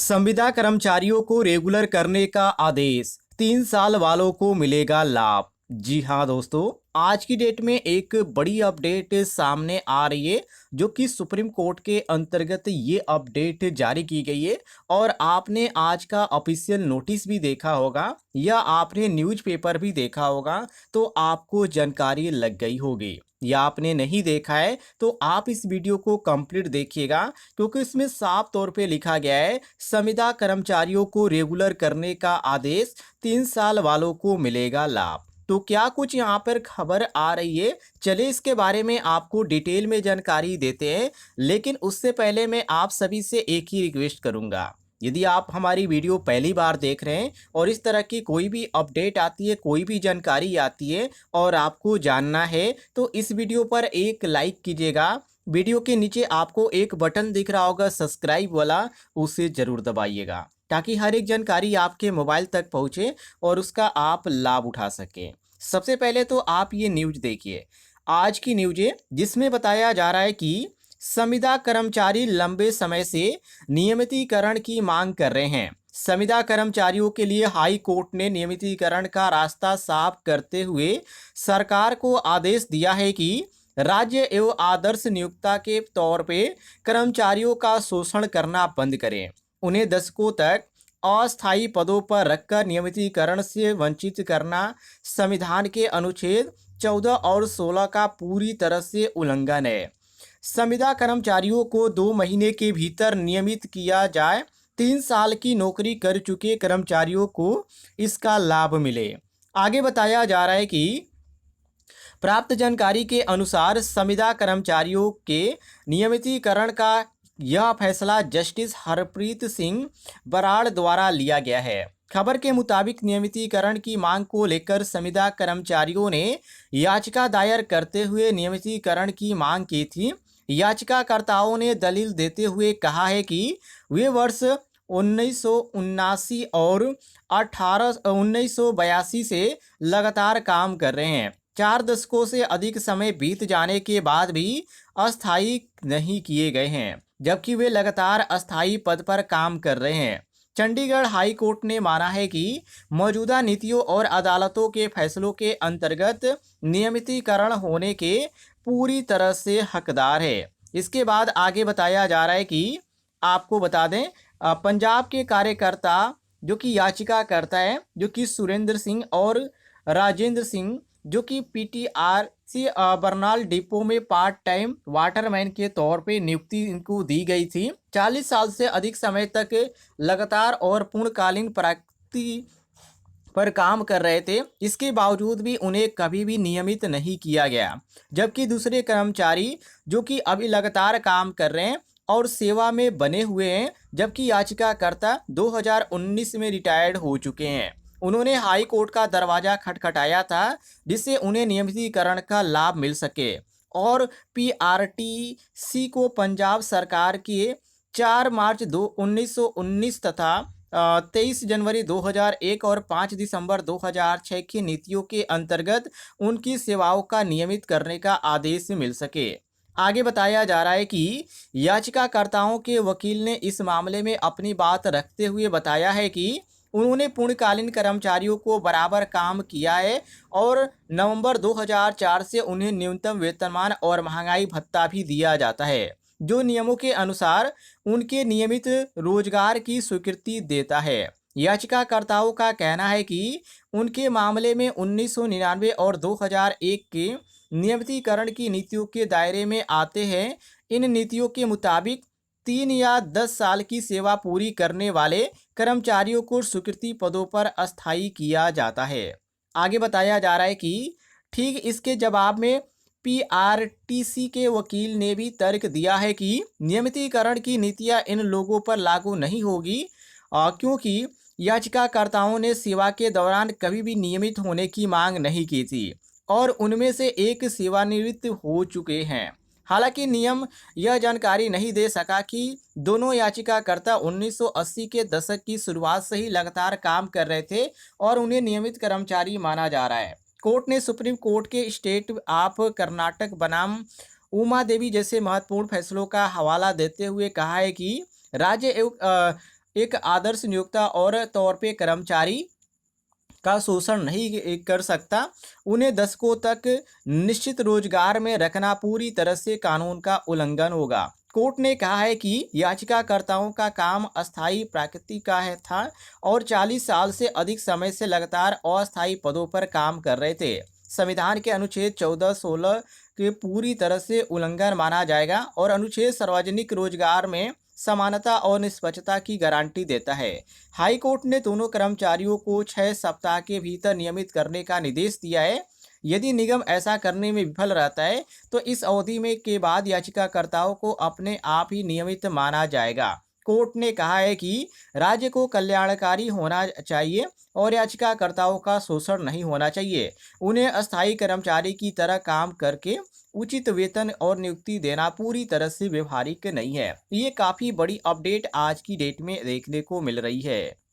संविदा कर्मचारियों को रेगुलर करने का आदेश, 3 साल वालों को मिलेगा लाभ। जी हाँ दोस्तों, आज की डेट में एक बड़ी अपडेट सामने आ रही है जो कि सुप्रीम कोर्ट के अंतर्गत ये अपडेट जारी की गई है। और आपने आज का ऑफिशियल नोटिस भी देखा होगा या आपने न्यूज़पेपर भी देखा होगा तो आपको जानकारी लग गई होगी। या आपने नहीं देखा है तो आप इस वीडियो को कंप्लीट देखिएगा, क्योंकि इसमें साफ तौर पे लिखा गया है संविदा कर्मचारियों को रेगुलर करने का आदेश, 3 साल वालों को मिलेगा लाभ। तो क्या कुछ यहाँ पर खबर आ रही है, चलिए इसके बारे में आपको डिटेल में जानकारी देते हैं। लेकिन उससे पहले मैं आप सभी से एक ही रिक्वेस्ट करूंगा, यदि आप हमारी वीडियो पहली बार देख रहे हैं और इस तरह की कोई भी अपडेट आती है, कोई भी जानकारी आती है और आपको जानना है तो इस वीडियो पर एक लाइक कीजिएगा। वीडियो के नीचे आपको एक बटन दिख रहा होगा सब्सक्राइब वाला, उसे जरूर दबाइएगा ताकि हर एक जानकारी आपके मोबाइल तक पहुंचे और उसका आप लाभ उठा सकें। सबसे पहले तो आप ये न्यूज देखिए, आज की न्यूज है जिसमें बताया जा रहा है कि संविदा कर्मचारी लंबे समय से नियमितीकरण की मांग कर रहे हैं। संविदा कर्मचारियों के लिए हाई कोर्ट ने नियमितीकरण का रास्ता साफ करते हुए सरकार को आदेश दिया है कि राज्य एवं आदर्श नियोक्ता के तौर पे कर्मचारियों का शोषण करना बंद करें। उन्हें दशकों तक अस्थायी पदों पर रखकर नियमितीकरण से वंचित करना संविधान के अनुच्छेद 14 और 16 का पूरी तरह से उल्लंघन है। संविदा कर्मचारियों को 2 महीने के भीतर नियमित किया जाए। 3 साल की नौकरी कर चुके कर्मचारियों को इसका लाभ मिले। आगे बताया जा रहा है कि प्राप्त जानकारी के अनुसार संविदा कर्मचारियों के नियमितीकरण का यह फैसला जस्टिस हरप्रीत सिंह बराड़ द्वारा लिया गया है। खबर के मुताबिक नियमितीकरण की मांग को लेकर संविदा कर्मचारियों ने याचिका दायर करते हुए नियमितीकरण की मांग की थी। याचिकाकर्ताओं ने दलील देते हुए कहा है कि वे वर्ष 1979 और 1982 से लगातार काम कर रहे हैं। 4 दशकों से अधिक समय बीत जाने के बाद भी अस्थायी नहीं किए गए हैं, जबकि वे लगातार अस्थायी पद पर काम कर रहे हैं। चंडीगढ़ हाई कोर्ट ने माना है कि मौजूदा नीतियों और अदालतों के फैसलों के अंतर्गत नियमितीकरण होने के पूरी तरह से हकदार है। इसके बाद आगे बताया जा रहा है कि आपको बता दें, पंजाब के कार्यकर्ता जो कि याचिकाकर्ता है, जो कि सुरेंद्र सिंह और राजेंद्र सिंह, जो कि पीटीआरसी बरनाल डिपो में पार्ट टाइम वाटरमैन के तौर पे नियुक्ति इनको दी गई थी। 40 साल से अधिक समय तक लगातार और पूर्णकालीन प्रगति पर काम कर रहे थे। इसके बावजूद भी उन्हें कभी भी नियमित नहीं किया गया, जबकि दूसरे कर्मचारी जो कि अभी लगातार काम कर रहे हैं और सेवा में बने हुए हैं, जबकि याचिकाकर्ता 2019 में रिटायर्ड हो चुके हैं। उन्होंने हाई कोर्ट का दरवाजा खटखटाया था जिससे उन्हें नियमितीकरण का लाभ मिल सके। और पीआरटीसी को पंजाब सरकार के 4 मार्च 1919 तथा 23 जनवरी 2001 और 5 दिसंबर 2006 की नीतियों के अंतर्गत उनकी सेवाओं का नियमित करने का आदेश मिल सके। आगे बताया जा रहा है कि याचिकाकर्ताओं के वकील ने इस मामले में अपनी बात रखते हुए बताया है कि उन्होंने पूर्णकालीन कर्मचारियों को बराबर काम किया है और नवंबर 2004 से उन्हें न्यूनतम वेतनमान और महंगाई भत्ता भी दिया जाता है, जो नियमों के अनुसार उनके नियमित रोजगार की स्वीकृति देता है। याचिकाकर्ताओं का कहना है कि उनके मामले में 1999 और 2001 के नियमितीकरण की नीतियों के दायरे में आते हैं। इन नीतियों के मुताबिक 3 या 10 साल की सेवा पूरी करने वाले कर्मचारियों को स्वीकृति पदों पर अस्थायी किया जाता है। आगे बताया जा रहा है कि ठीक इसके जवाब में पीआरटीसी के वकील ने भी तर्क दिया है कि नियमितीकरण की नीतियां इन लोगों पर लागू नहीं होगी, क्योंकि याचिकाकर्ताओं ने सेवा के दौरान कभी भी नियमित होने की मांग नहीं की थी और उनमें से एक सेवानिवृत्त हो चुके हैं। हालांकि नियम यह जानकारी नहीं दे सका कि दोनों याचिकाकर्ता 1980 के दशक की शुरुआत से ही लगातार काम कर रहे थे और उन्हें नियमित कर्मचारी माना जा रहा है। कोर्ट ने सुप्रीम कोर्ट के स्टेट ऑफ कर्नाटक बनाम उमा देवी जैसे महत्वपूर्ण फैसलों का हवाला देते हुए कहा है कि राज्य एवं एक आदर्श नियोक्ता और तौर पे कर्मचारी का शोषण नहीं कर सकता। उन्हें दशकों तक निश्चित रोजगार में रखना पूरी तरह से कानून का उल्लंघन होगा। कोर्ट ने कहा है कि याचिकाकर्ताओं का काम अस्थायी प्रकृति का है था और 40 साल से अधिक समय से लगातार अस्थायी पदों पर काम कर रहे थे। संविधान के अनुच्छेद 14, 16 के पूरी तरह से उल्लंघन माना जाएगा और अनुच्छेद सार्वजनिक रोजगार में समानता और निष्पक्षता की गारंटी देता है। हाई कोर्ट ने दोनों कर्मचारियों को 6 सप्ताह के भीतर नियमित करने का निर्देश दिया है। यदि निगम ऐसा करने में विफल रहता है तो इस अवधि में के बाद याचिकाकर्ताओं को अपने आप ही नियमित माना जाएगा। कोर्ट ने कहा है कि राज्य को कल्याणकारी होना चाहिए और याचिकाकर्ताओं का शोषण नहीं होना चाहिए। उन्हें अस्थायी कर्मचारी की तरह काम करके उचित वेतन और नियुक्ति देना पूरी तरह से व्यवहारिक नहीं है। ये काफ़ी बड़ी अपडेट आज की डेट में देखने को मिल रही है।